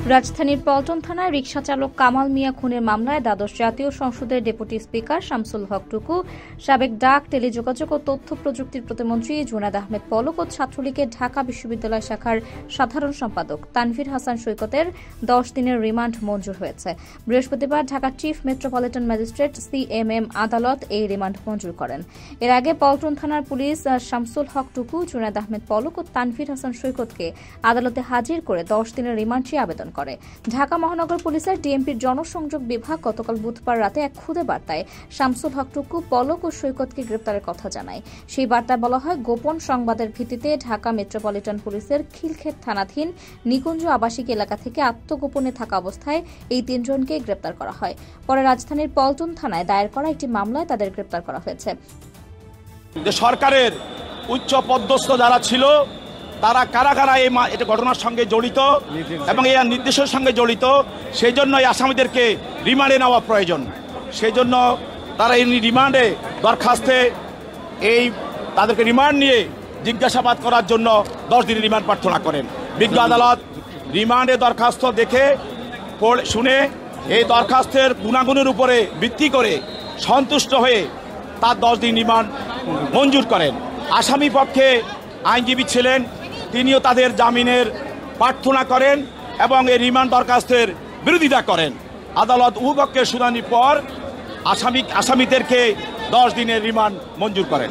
রাজধানীর পল্টন থানায় রিকশা চালক কামাল মিয়া খুনের মামলায় দ্বাদশ জাতীয় সংসদের ডেপুটি স্পিকার শামসুল হক টুকু, সাবেক ডাক, টেলিযোগাযোগ ও তথ্য প্রযুক্তির প্রতিমন্ত্রী জুনায়েদ আহমেদ পলক ও ছাত্রলীগের ঢাকা বিশ্ববিদ্যালয় শাখার সাধারণ সম্পাদক তানভীর হাসান সৈকতের 10 দিনের রিমান্ড মঞ্জুর হয়েছে। বৃহস্পতিবার Dhaka chief metropolitan magistrate CMM আদালত এই রিমান্ড মঞ্জুর করেন। এর আগে পল্টন থানার পুলিশ শামসুল হক টুকু, জুনায়েদ আহমেদ পলক ও তানভীর হাসান সৈকতকে আদালতে হাজির করে 10 দিনের রিমান্ড চেয়ে আবেদন করে। ঢাকা মহানগর পুলিশের ডিএমপির জনসংযোগ বিভাগ গতকাল বুধবার রাতে এক খুদে বার্তায় শামসুল হক টুকু, পলক ও সৈকতকে গ্রেপ্তারের কথা জানায়। সেই বার্তায় বলা হয়, গোপন সংবাদের ভিত্তিতে ঢাকা মেট্রোপলিটন পুলিশের খিলক্ষেত থানাধীন নিকুঞ্জ আবাসিক এলাকা থেকে আত্মগোপনে থাকা অবস্থায় এই 3 জনকে গ্রেপ্তার করা হয়। পরে রাজধানীর পল্টন থানায় দায়ের করা একটি মামলায় তাদের গ্রেপ্তার করা হয়েছে। সরকারের উচ্চ পদস্থ যারা ছিল তারা কারা কারা এই ঘটনার সঙ্গে জড়িত এবং এই নির্দেশের সঙ্গে জড়িত, সেই জন্য এই আসামিদেরকে রিমান্ডে নেওয়া প্রয়োজন। সেই জন্য তারা এই রিমান্ডে দরখাস্তে তাদেরকে রিমান্ড নিয়ে জিজ্ঞাসাবাদ করার জন্য 10 দিনের রিমান্ড প্রার্থনা করেন। বিজ্ঞ আদালত রিমান্ডে দরখাস্ত দেখে শুনে এই দরখাস্তের গুণাগুণের উপরে ভিত্তি করে সন্তুষ্ট হয়ে তার 10 দিন রিমান্ড মঞ্জুর করেন। আসামি পক্ষে আইনজীবী ছিলেন, তিনিও তাদের জামিনের প্রার্থনা করেন এবং এই রিমান্ড দরখাস্তের বিরোধিতা করেন। আদালত উভয়পক্ষের শুনানির পর আসামিদেরকে 10 দিনের রিমান্ড মঞ্জুর করেন।